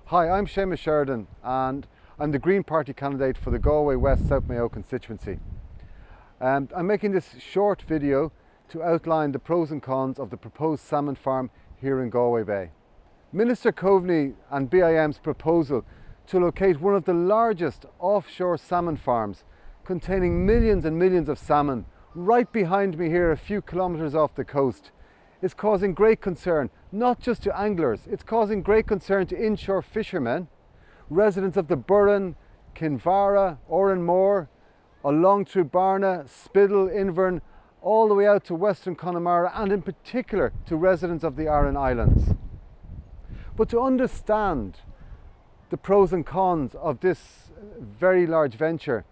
Hi, I'm Seamus Sheridan and I'm the Green Party candidate for the Galway West South Mayo constituency. I'm making this short video to outline the pros and cons of the proposed salmon farm here in Galway Bay. Minister Coveney and BIM's proposal to locate one of the largest offshore salmon farms containing millions and millions of salmon right behind me here a few kilometres off the coast is causing great concern, not just to anglers, it's causing great concern to inshore fishermen, residents of the Burren, Kinvara, Oranmore, along through Barna, Spiddal, Invern, all the way out to Western Connemara, and in particular to residents of the Aran Islands. But to understand the pros and cons of this very large venture,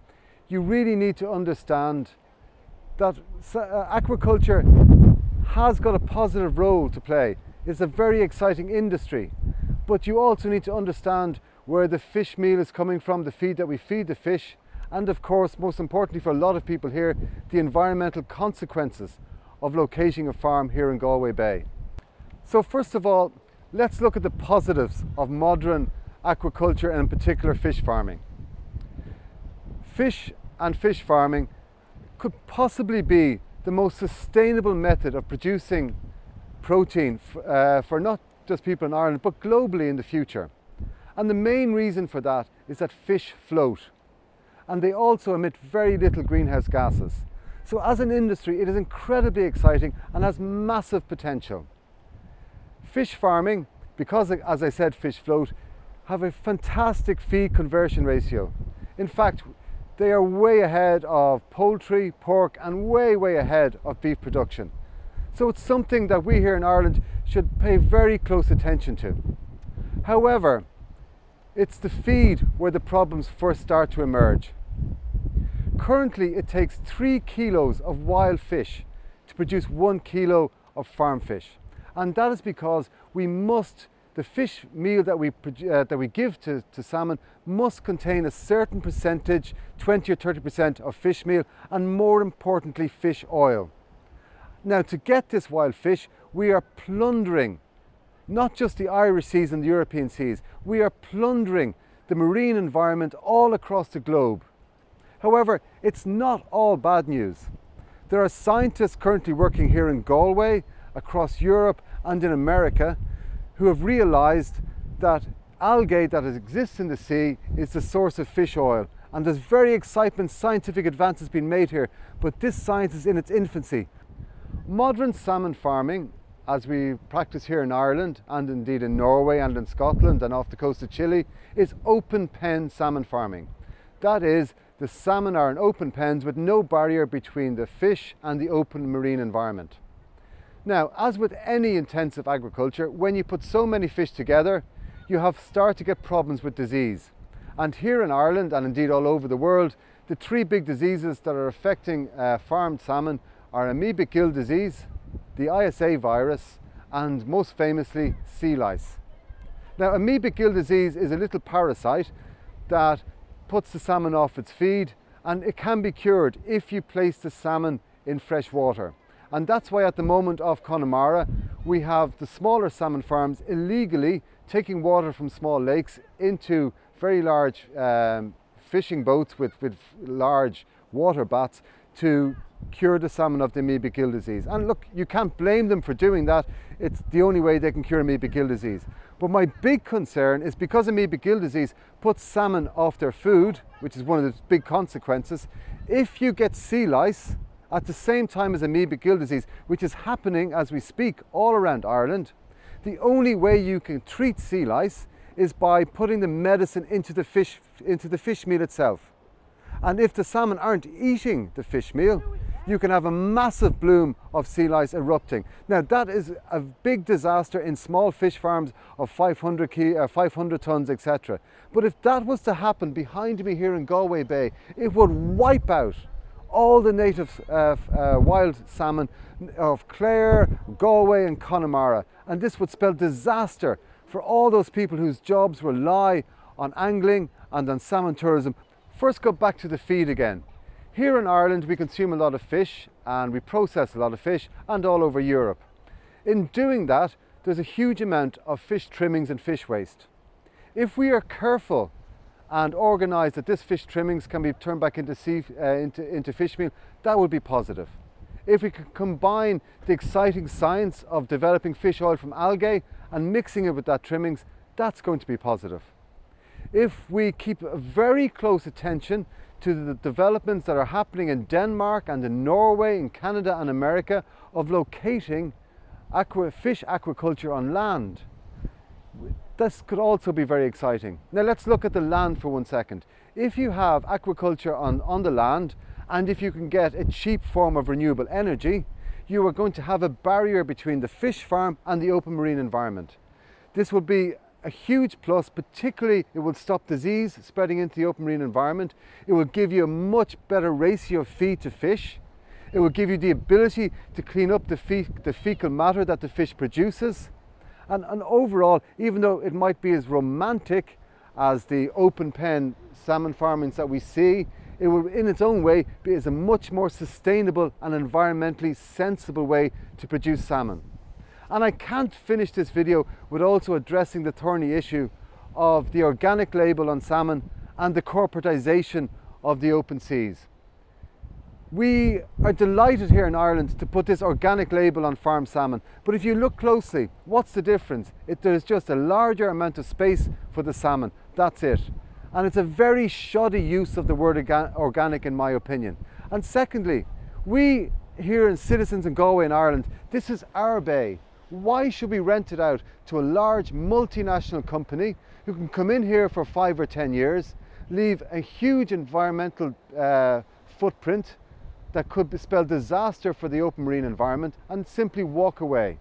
you really need to understand that aquaculture has got a positive role to play. It's a very exciting industry, but you also need to understand where the fish meal is coming from, the feed that we feed the fish, and of course, most importantly for a lot of people here, the environmental consequences of locating a farm here in Galway Bay. So first of all, let's look at the positives of modern aquaculture and in particular fish farming. Fish and fish farming could possibly be the most sustainable method of producing protein for not just people in Ireland but globally in the future. And the main reason for that is that fish float and they also emit very little greenhouse gases. So as an industry it is incredibly exciting and has massive potential. Fish farming, because as I said fish float, have a fantastic feed conversion ratio. In fact, they are way ahead of poultry, pork, and way ahead of beef production. So it's something that we here in Ireland should pay very close attention to. However, it's the feed where the problems first start to emerge. Currently, it takes 3 kilos of wild fish to produce 1 kilo of farm fish. And that is because the fish meal that we give to salmon must contain a certain percentage, 20 or 30% of fish meal, and more importantly fish oil. Now, to get this wild fish, we are plundering not just the Irish seas and the European seas, we are plundering the marine environment all across the globe. However, it's not all bad news. There are scientists currently working here in Galway, across Europe and in America, who have realised that algae that exists in the sea is the source of fish oil. And there's very exciting scientific advances being made here, but this science is in its infancy. Modern salmon farming, as we practice here in Ireland and indeed in Norway and in Scotland and off the coast of Chile, is open pen salmon farming. That is, the salmon are in open pens with no barrier between the fish and the open marine environment. Now, as with any intensive agriculture, when you put so many fish together, you start to get problems with disease. And here in Ireland, and indeed all over the world, the 3 big diseases that are affecting farmed salmon are amoebic gill disease, the ISA virus, and most famously, sea lice. Now, amoebic gill disease is a little parasite that puts the salmon off its feed, and it can be cured if you place the salmon in fresh water. And that's why at the moment off Connemara we have the smaller salmon farms illegally taking water from small lakes into very large fishing boats with large water bats to cure the salmon of the amoebic gill disease. And look, you can't blame them for doing that. It's the only way they can cure amoebic gill disease. But my big concern is because amoebic gill disease puts salmon off their food, which is one of the big consequences, if you get sea lice at the same time as amoebic gill disease, which is happening as we speak all around Ireland, the only way you can treat sea lice is by putting the medicine into the fish meal itself. And if the salmon aren't eating the fish meal, you can have a massive bloom of sea lice erupting. Now that is a big disaster in small fish farms of 500 tons, etc. But if that was to happen behind me here in Galway Bay, it would wipe out all the native wild salmon of Clare, Galway and Connemara, and this would spell disaster for all those people whose jobs rely on angling and on salmon tourism. First, go back to the feed again. Here in Ireland we consume a lot of fish and we process a lot of fish, and all over Europe. In doing that, there's a huge amount of fish trimmings and fish waste. If we are careful and organise that this fish trimmings can be turned back into fish meal, that would be positive. If we can combine the exciting science of developing fish oil from algae and mixing it with that trimmings, that's going to be positive. If we keep a very close attention to the developments that are happening in Denmark and in Norway, in Canada and America of locating fish aquaculture on land, this could also be very exciting. Now let's look at the land for 1 second. If you have aquaculture on the land, and if you can get a cheap form of renewable energy, you are going to have a barrier between the fish farm and the open marine environment. This will be a huge plus, particularly it will stop disease spreading into the open marine environment. It will give you a much better ratio of feed to fish. It will give you the ability to clean up the fecal matter that the fish produces. And overall, even though it might be as romantic as the open pen salmon farmings that we see, it will in its own way be a much more sustainable and environmentally sensible way to produce salmon. And I can't finish this video without also addressing the thorny issue of the organic label on salmon and the corporatisation of the open seas. We are delighted here in Ireland to put this organic label on farm salmon, but if you look closely, what's the difference? There's just a larger amount of space for the salmon, that's it. And it's a very shoddy use of the word organic in my opinion. And secondly, we here in Citizens in Galway in Ireland, this is our bay. Why should we rent it out to a large multinational company who can come in here for 5 or 10 years, leave a huge environmental footprint that could spell disaster for the open marine environment, and simply walk away?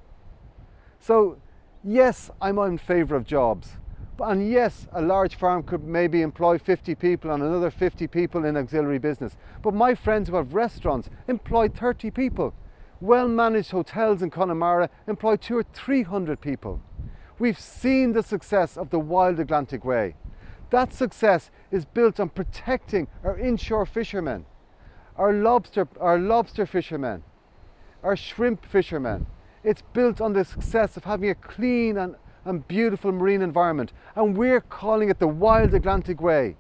So yes, I'm in favour of jobs. And yes, a large farm could maybe employ 50 people and another 50 people in auxiliary business. But my friends who have restaurants employ 30 people. Well-managed hotels in Connemara employ 200 or 300 people. We've seen the success of the Wild Atlantic Way. That success is built on protecting our inshore fishermen, our lobster fishermen, our shrimp fishermen. It's built on the success of having a clean and beautiful marine environment, and we're calling it the Wild Atlantic Way.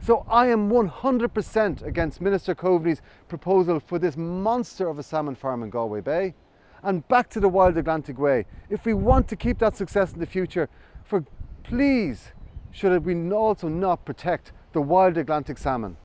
So I am 100% against Minister Coveney's proposal for this monster of a salmon farm in Galway Bay. And back to the Wild Atlantic Way. If we want to keep that success in the future, please should we also not protect the Wild Atlantic salmon?